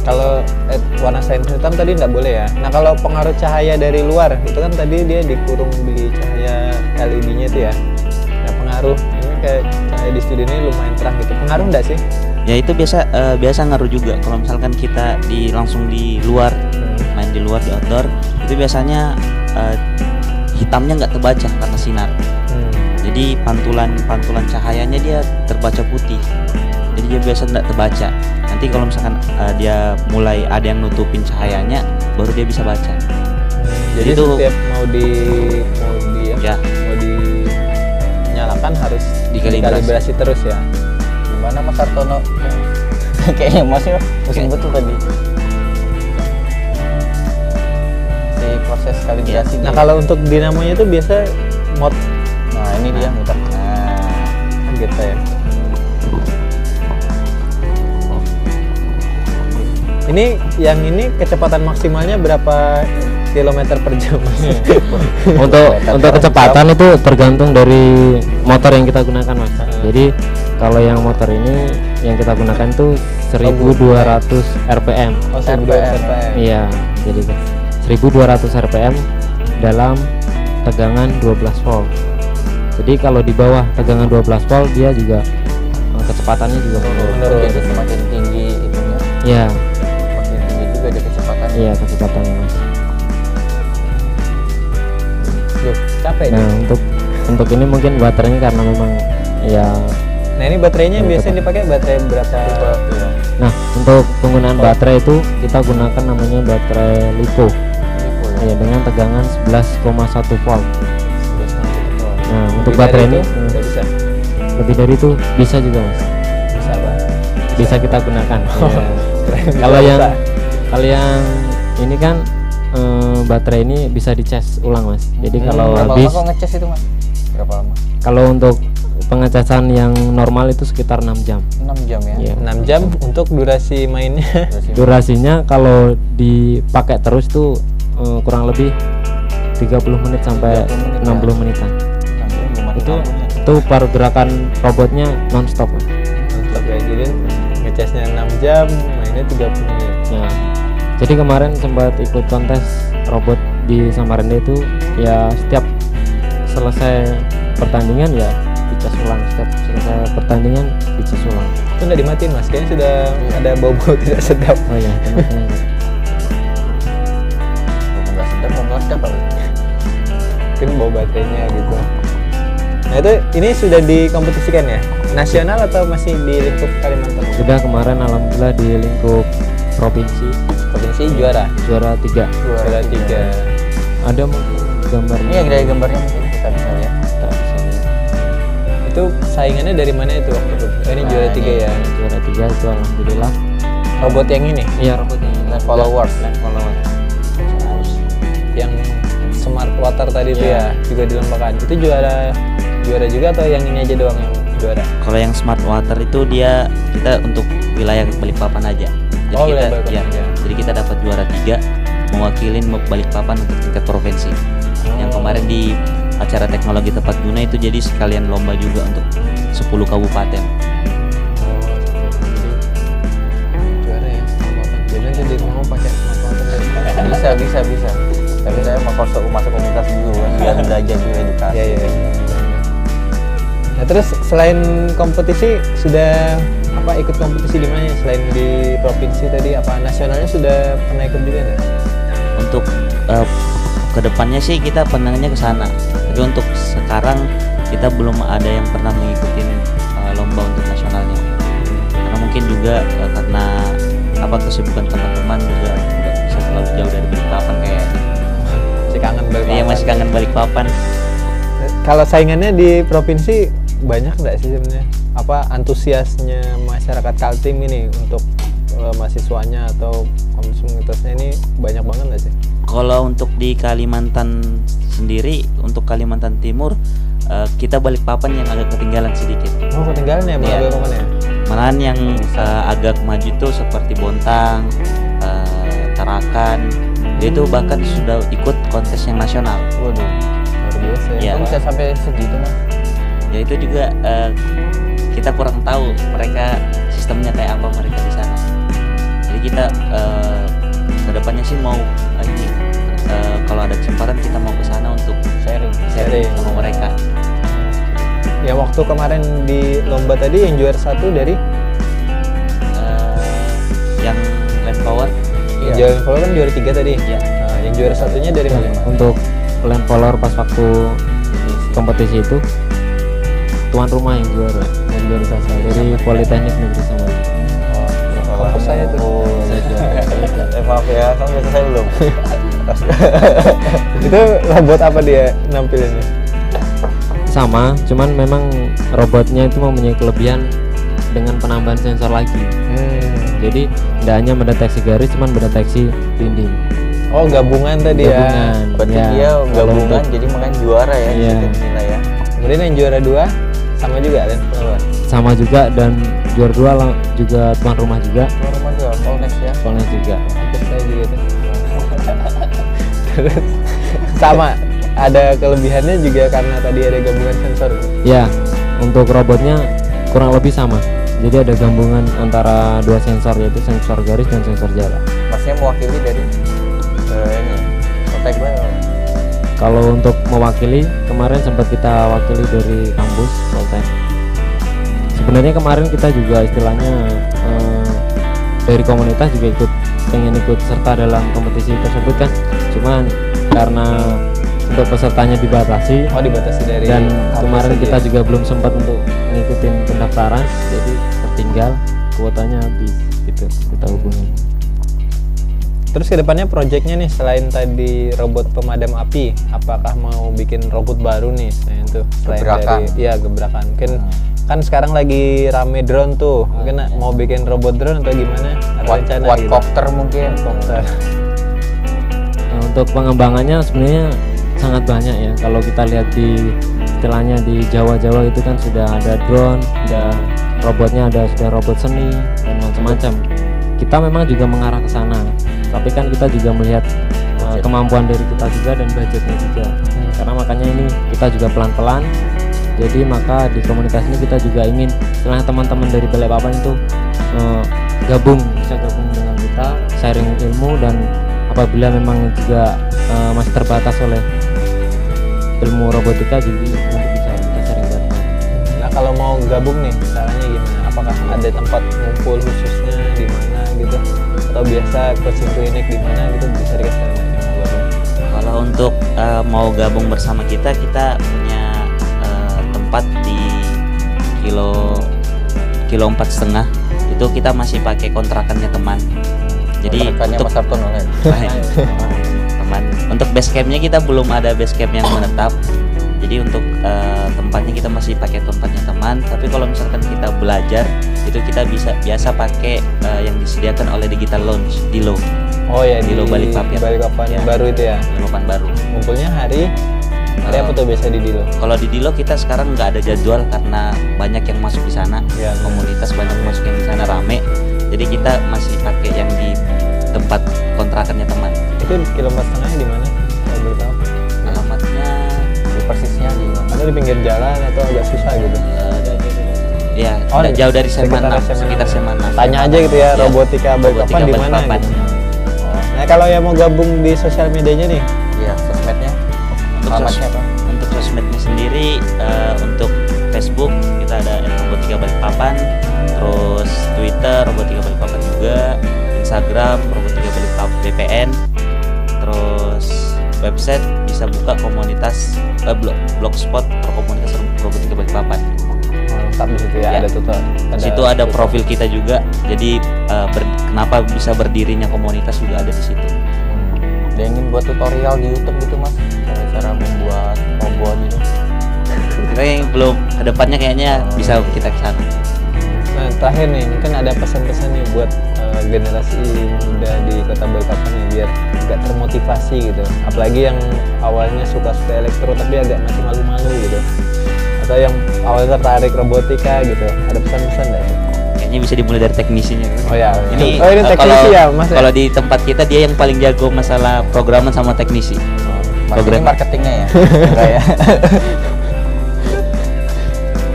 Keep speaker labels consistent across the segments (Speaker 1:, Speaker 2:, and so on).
Speaker 1: Kalau warna selain hitam tadi nggak boleh ya. Nah kalau pengaruh cahaya dari luar itu kan tadi dia dikurung di cahaya LED-nya itu ya. Nah pengaruh ini kayak cahaya di studio ini lumayan terang gitu. Pengaruh nggak sih?
Speaker 2: Ya itu biasa ngaruh juga. Kalau misalkan kita langsung di luar, main di luar di outdoor, itu biasanya hitamnya nggak terbaca karena sinar. Jadi pantulan cahayanya dia terbaca putih. Jadi dia biasa nggak terbaca. Nanti kalau misalkan dia mulai ada yang nutupin cahayanya, baru dia bisa baca.
Speaker 1: Jadi
Speaker 2: itu
Speaker 1: setiap mau dinyalakan harus dikalibrasi terus ya.
Speaker 3: Gimana Mas Hartono? Kayaknya masih pusing betul tadi. Si proses kalibrasi.
Speaker 1: Nah kalau untuk dinamonya itu biasa mod.
Speaker 3: Nah ini dia muter. Nah
Speaker 1: Gitu ya. Ini yang ini kecepatan maksimalnya berapa kilometer per jam?
Speaker 4: Untuk kecepatan itu tergantung dari motor yang kita gunakan Mas. Jadi kalau yang motor ini yang kita gunakan itu 1200 rpm.
Speaker 1: Oh, 1200 rpm.
Speaker 4: Iya, jadi 1200 rpm dalam tegangan 12 volt. Jadi kalau di bawah tegangan 12 volt dia juga kecepatannya juga
Speaker 3: menurun. Jadi semakin tinggi itunya.
Speaker 4: Iya.
Speaker 3: Semakin tinggi juga dia kecepatannya.
Speaker 4: Iya, kecepatannya Mas.
Speaker 1: Loh, capek
Speaker 4: Nah,
Speaker 1: nih.
Speaker 4: untuk ini mungkin baterainya karena memang ya.
Speaker 1: Nah, ini baterainya biasanya dipakai baterai berapa?
Speaker 3: Iya.
Speaker 4: Nah, untuk penggunaan baterai itu kita gunakan namanya baterai LiPo. Ya, dengan tegangan 11,1 volt. Nah, untuk baterai ini
Speaker 1: nggak bisa.
Speaker 4: lebih dari itu bisa juga Mas.
Speaker 1: Bisa, Bang.
Speaker 4: Bisa kita gunakan. Ya. Kalau yang ini kan baterai ini bisa dicas ulang Mas. Jadi kalau
Speaker 3: berapa
Speaker 4: habis
Speaker 3: lama kok ngecas itu Mas? Berapa lama?
Speaker 4: kalau untuk pengecasan yang normal itu sekitar 6 jam.
Speaker 3: 6 jam ya?
Speaker 4: Iya.
Speaker 1: 6 jam untuk durasi mainnya.
Speaker 4: Durasinya kalau dipakai terus tuh kurang lebih 30 menit sampai
Speaker 3: 30 menit
Speaker 4: 60 menitan.
Speaker 3: Itu
Speaker 4: Itu pergerakan robotnya non-stop Mas.
Speaker 1: Mantap ya. Jadi ngecasnya 6 jam, mainnya 30 menit.
Speaker 4: Nah, jadi kemarin sempat ikut kontes robot di Samarinda itu ya setiap selesai pertandingan ya dicas ulang, setiap selesai pertandingan dicas ulang.
Speaker 1: Itu nggak dimatiin Mas, kayaknya sudah ada bau-bau tidak sedap.
Speaker 4: Oh ya, teman-teman.
Speaker 3: nggak sedap, mau meledak kali.
Speaker 1: Mungkin bau baterainya gitu. Nah itu ini sudah dikompetisikan ya? Nasional atau masih di lingkup Kalimantan?
Speaker 4: Sudah kemarin alhamdulillah di lingkup provinsi
Speaker 1: Provinsi juara?
Speaker 4: juara 3.
Speaker 1: Juara 3.
Speaker 4: Ada mungkin gambarnya.
Speaker 3: Ini yang dari gambarnya mungkin kita bisa lihat.
Speaker 4: Kita bisa lihat.
Speaker 1: Itu saingannya dari mana itu waktu itu? Oh, ini juara 3 ya?
Speaker 4: Juara 3 itu alhamdulillah.
Speaker 1: Robot yang ini?
Speaker 4: Iya, robotnya
Speaker 3: Land followers.
Speaker 1: Yang smart water tadi itu ya? Juga dilombakan. Itu juara juga atau yang ini aja doang yang juara?
Speaker 2: Kalau yang smart water itu kita untuk wilayah Balikpapan aja. Jadi
Speaker 1: Oh,
Speaker 2: kita
Speaker 1: wilayah Balikpapan
Speaker 2: ya,
Speaker 1: aja.
Speaker 2: jadi kita dapat juara 3 mewakilin Balikpapan untuk tingkat provinsi. Yang kemarin di acara teknologi tepat guna itu jadi sekalian lomba juga untuk 10 kabupaten.
Speaker 1: Juara ya? Smart water. Jangan jadi ngomong pakai smart water.
Speaker 3: Bisa. Tapi saya mau masuk komunitas dulu kan, biar belajar juga edukasi.
Speaker 1: Iya. Nah terus selain kompetisi sudah ikut kompetisi di mana ya? Selain di provinsi tadi nasionalnya sudah pernah ikut juga nggak?
Speaker 2: Untuk kedepannya sih kita pandangannya ke sana. Tapi untuk sekarang kita belum ada yang pernah mengikuti lomba untuk nasionalnya. Karena mungkin juga karena kesibukan teman-teman juga nggak bisa terlalu jauh dari Balikpapan kayak.
Speaker 1: Masih kangen Balikpapan.
Speaker 2: Iya masih kangen Balikpapan.
Speaker 1: Kalau saingannya di provinsi banyak nggak sih sebenarnya? Antusiasnya masyarakat Kaltim ini untuk mahasiswanya atau komunitasnya ini banyak banget nggak sih?
Speaker 2: Kalau untuk di Kalimantan sendiri, untuk Kalimantan Timur kita Balikpapan yang agak ketinggalan sedikit.
Speaker 1: Oh ketinggalan ya Balikpapan ya?
Speaker 2: Malahan yang agak maju itu seperti Bontang, Tarakan, dia itu bahkan sudah ikut kontes yang nasional.
Speaker 3: Waduh,
Speaker 1: Luar biasa ya.
Speaker 2: Iya.
Speaker 3: kok bisa sampai segitu Mas?
Speaker 2: Ya itu juga kita kurang tahu mereka sistemnya kayak apa mereka di sana. Jadi kita kedepannya sih mau ini kalau ada kesempatan kita mau ke sana untuk sharing sama mereka.
Speaker 1: Ya waktu kemarin di lomba tadi yang juara 1 dari
Speaker 2: Yang land power
Speaker 1: yang juara follower kan juara 3 tadi.
Speaker 2: Iya.
Speaker 1: Nah, yang juara satunya dari mana?
Speaker 4: Untuk land follower pas waktu kompetisi itu tuan rumah yang juara satu dari Politeknik Negeri Samarinda.
Speaker 1: Oh, saya tuh.
Speaker 3: Maaf ya, kamu udah selesai belum?
Speaker 1: Itu robot apa dia nampilinnya?
Speaker 4: Sama, cuman memang robotnya itu mempunyai kelebihan dengan penambahan sensor lagi. Jadi tidak hanya mendeteksi garis, cuman mendeteksi dinding.
Speaker 1: Oh, gabungan tadi ya.
Speaker 4: Gabungan.
Speaker 3: Berarti
Speaker 4: Ya,
Speaker 3: dia
Speaker 4: kalau
Speaker 3: gabungan
Speaker 4: untuk-
Speaker 3: jadi makanya juara ya
Speaker 4: Iya.
Speaker 3: di situ nilai ya.
Speaker 1: Kemudian yang juara 2 sama juga kan?
Speaker 4: sama juga, dan juara 2 juga tuan rumah juga,
Speaker 3: Tuan rumah juga Polnes ya.
Speaker 4: Polnes juga.
Speaker 1: Hampir saya juga tuh. Terus sama ada kelebihannya juga karena tadi ada gabungan sensor.
Speaker 4: Ya, untuk robotnya kurang lebih sama. Jadi ada gabungan antara dua sensor, yaitu sensor garis dan sensor jarak.
Speaker 3: Masnya mewakili dari ini Poltek Bayo.
Speaker 4: Kalau untuk mewakili, kemarin sempat kita wakili dari kampus Poltek. Sebenarnya kemarin kita juga istilahnya dari komunitas juga pengen ikut serta dalam kompetisi tersebut kan. Cuman karena untuk pesertanya dibatasi,
Speaker 1: Dibatasi dari
Speaker 4: dan
Speaker 1: kampus
Speaker 4: kemarin
Speaker 1: tadi
Speaker 4: kita
Speaker 1: ya?
Speaker 4: juga belum sempat untuk ngikutin pendaftaran, jadi tertinggal, kuotanya habis gitu, kita hubungi.
Speaker 1: Terus kedepannya proyeknya nih selain tadi robot pemadam api, apakah mau bikin robot baru nih selain itu? Selain
Speaker 3: Gebrakan.
Speaker 1: dari gebrakan. Mungkin kan sekarang lagi rame drone tuh. Mungkin mau bikin robot drone atau gimana? Ada rencana gitu?
Speaker 3: Quadcopter mungkin.
Speaker 1: Quadcopter.
Speaker 4: Nah, untuk pengembangannya sebenarnya sangat banyak ya. Kalau kita lihat di istilahnya di Jawa itu kan sudah ada drone, ada robotnya, sudah robot seni dan macam-macam. Kita memang juga mengarah ke sana, tapi kan kita juga melihat kemampuan dari kita juga dan budgetnya juga. Karena makanya ini kita juga pelan-pelan. Jadi maka di komunitas ini kita juga ingin setelah teman-teman dari Balikpapan itu bisa gabung dengan kita, sharing ilmu, dan apabila memang juga masih terbatas oleh ilmu robotika, jadi nanti bisa kita sharing bareng.
Speaker 1: Nah kalau mau gabung nih caranya gimana? Apakah ada tempat ngumpul khususnya di mana gitu? Atau biasa coaching klinik di mana gitu, bisa dikasih tahu nggak yang mau gabung?
Speaker 2: Kalau untuk mau gabung bersama kita punya tempat di kilo 4,5. Itu kita masih pakai kontrakannya teman. Jadi
Speaker 3: Kontrakannya
Speaker 2: untuk
Speaker 3: Mas Sabton oleh.
Speaker 2: teman, untuk base campnya kita belum ada base camp yang menetap. Jadi untuk tempatnya kita masih pakai tempatnya teman. Tapi kalau misalkan kita belajar itu kita biasa pakai yang disediakan oleh Digital Lounge Dilo.
Speaker 1: Oh ya,
Speaker 2: di Balikpapan.
Speaker 1: Balikpapan
Speaker 2: Ya.
Speaker 1: yang baru itu ya.
Speaker 2: Balikpapan baru.
Speaker 1: Ngumpulnya hari apa tuh biasa di Dilo?
Speaker 2: Kalau di Dilo kita sekarang nggak ada jadwal karena banyak yang masuk di sana.
Speaker 1: Ya,
Speaker 2: Komunitas banyak yang masuk yang di sana rame. Jadi kita masih pakai yang di tempat kontrakannya teman.
Speaker 1: Itu kilo 4,5 di mana? Kalau boleh tahu.
Speaker 2: Alamatnya
Speaker 3: Di persisnya di mana?
Speaker 1: Ada di pinggir jalan atau agak susah gitu?
Speaker 2: ya
Speaker 1: Oh,
Speaker 2: nggak jauh dari
Speaker 1: sekitar
Speaker 2: SMA 6,
Speaker 1: SMA.
Speaker 2: sekitar SMA 6.
Speaker 1: Tanya aja gitu ya, robotika Balikpapan di mana
Speaker 2: Balikpapan.
Speaker 1: gitu. Nah kalau yang mau gabung di sosial medianya nih,
Speaker 3: Iya, sosmednya.
Speaker 2: Untuk
Speaker 3: Alamatnya apa?
Speaker 2: Untuk sosmednya sendiri, untuk Facebook kita ada @robotika Balikpapan, terus Twitter Robotika Balikpapan juga, Instagram Robotika Balikpapan BPN, terus website bisa buka komunitas blogspot komunitas Robotika Balikpapan.
Speaker 1: lengkap di situ ya,
Speaker 2: Ya.
Speaker 1: ada tutor.
Speaker 2: Di situ ada profil kita juga, jadi kenapa bisa berdirinya komunitas juga ada di situ.
Speaker 3: Dia ingin buat tutorial di YouTube gitu Mas, cara membuat robot gitu.
Speaker 2: Tapi belum, kedepannya kayaknya bisa kita kesana.
Speaker 1: Nah terakhir nih, mungkin ada pesan-pesan nih buat generasi muda di Kota Balikpapan nih biar agak termotivasi gitu. Apalagi yang awalnya suka-suka elektro tapi agak masih malu-malu gitu. Atau yang awalnya tertarik robotika gitu. Ada pesan-pesan nggak?
Speaker 2: Kayaknya bisa dimulai dari teknisinya.
Speaker 1: Oh ya,
Speaker 2: Ini
Speaker 1: ini teknisi ya Mas?
Speaker 2: Kalau di tempat kita dia yang paling jago masalah programan sama teknisi.
Speaker 3: Marketing marketingnya ya. Enggak ya.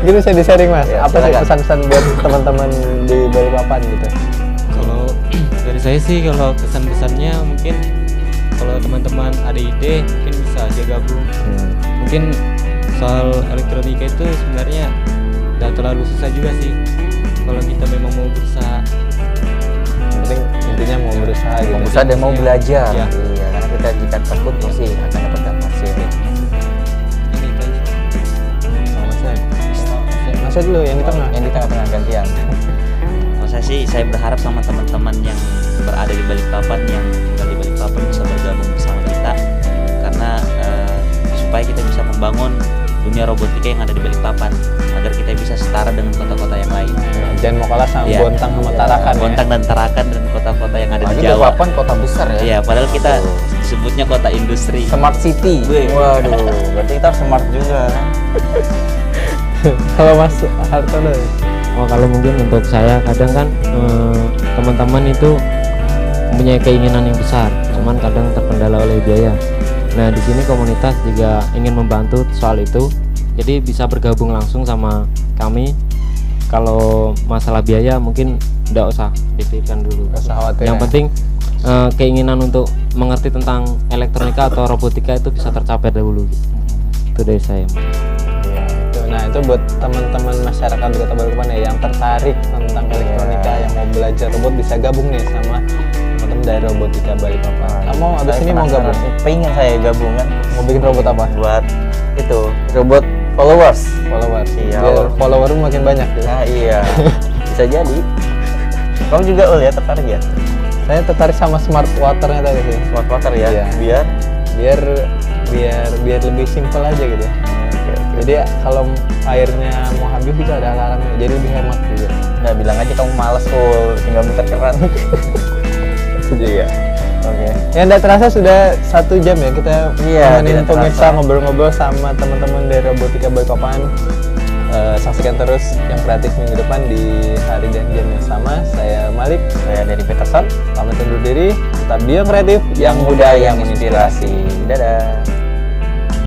Speaker 1: Gitu bisa di-sharing Mas.
Speaker 3: Ya,
Speaker 1: Apa sih
Speaker 3: silakan.
Speaker 1: pesan-pesan buat teman-teman di Balikpapan gitu?
Speaker 4: Kalau dari saya sih kalau kesan-kesannya mungkin kalau teman-teman ada ide mungkin bisa aja gabung. Mungkin soal elektronika itu sebenarnya nggak terlalu susah juga sih kalau kita memang mau berusaha.
Speaker 1: Yang penting intinya mau berusaha gitu.
Speaker 3: Mau berusaha dan mau
Speaker 4: Iya.
Speaker 3: belajar.
Speaker 4: Iya.
Speaker 3: Iya, karena kita jika takut pasti akan dapatkan hasil.
Speaker 4: Ini itu aja.
Speaker 1: Masa dulu yang di tengah.
Speaker 3: Yang di tengah-tengah gantian.
Speaker 2: Kalau saya sih, saya berharap sama teman-teman yang berada di Balikpapan, yang tinggal di Balikpapan bisa bergabung bersama kita, karena supaya kita bisa membangun dunia robotika yang ada di Balikpapan agar kita bisa setara dengan kota-kota yang lain.
Speaker 1: Jangan mau kalah sama
Speaker 2: Iya.
Speaker 1: Bontang sama
Speaker 3: Iya,
Speaker 1: Tarakan ya.
Speaker 2: Bontang dan Tarakan dan kota-kota yang ada di
Speaker 3: Lagi
Speaker 2: Jawa.
Speaker 3: Balikpapan kota besar ya.
Speaker 2: Iya, padahal kita
Speaker 3: Betul.
Speaker 2: disebutnya kota industri.
Speaker 3: Smart City.
Speaker 2: Wih.
Speaker 3: Waduh, berarti kita harus smart juga.
Speaker 1: Kalau Mas Hartono
Speaker 4: Oh, kalau mungkin untuk saya kadang kan teman-teman itu mempunyai keinginan yang besar, cuman kadang terkendala oleh biaya. Nah, di sini komunitas juga ingin membantu soal itu. Jadi bisa bergabung langsung sama kami. Kalau masalah biaya mungkin tidak usah dipikirkan dulu.
Speaker 1: nggak usah khawatir.
Speaker 4: Yang
Speaker 1: ya.
Speaker 4: penting keinginan untuk mengerti tentang elektronika atau robotika itu bisa tercapai dahulu. Itu dari saya.
Speaker 1: Iya, itu. Nah, itu buat teman-teman masyarakat di Kota Balikpapan ya yang tertarik tentang elektronika, yang mau belajar robot bisa gabung nih sama teman-teman dari Robotika Balikpapan. Kamu abis
Speaker 3: Saya
Speaker 1: ini mau
Speaker 3: penasaran
Speaker 1: gabung?
Speaker 3: sih, pengen saya gabung kan
Speaker 1: Mau bikin robot apa?
Speaker 3: buat itu robot followers.
Speaker 1: Followers.
Speaker 3: Iya,
Speaker 1: Biar
Speaker 3: follower.
Speaker 1: follower makin banyak gitu.
Speaker 3: Nah iya, bisa jadi. Kamu juga ya tertarik ya?
Speaker 1: Saya tertarik sama smart waternya tadi sih.
Speaker 3: Smart water ya,
Speaker 1: Iya.
Speaker 3: biar
Speaker 1: biar lebih simpel aja gitu.
Speaker 3: Oke, oke.
Speaker 1: Jadi kalau airnya mau habis bisa ada alarmnya, jadi lebih hemat juga.
Speaker 3: Nah, bilang aja kamu males full, tinggal muter keran.
Speaker 1: Juga.
Speaker 3: Oke.
Speaker 1: Ya nggak terasa sudah 1 jam ya kita
Speaker 3: Iya,
Speaker 1: nemenin
Speaker 3: tidak
Speaker 1: pemirsa
Speaker 3: terasa.
Speaker 1: ngobrol-ngobrol sama teman-teman dari Robotika Balikpapan. Saksikan terus yang kreatif minggu depan di hari dan jam yang sama. Saya Malik,
Speaker 3: Saya dari Peterson,
Speaker 1: pamit undur diri. Tetap bio kreatif
Speaker 3: yang muda yang menginspirasi. Dadah.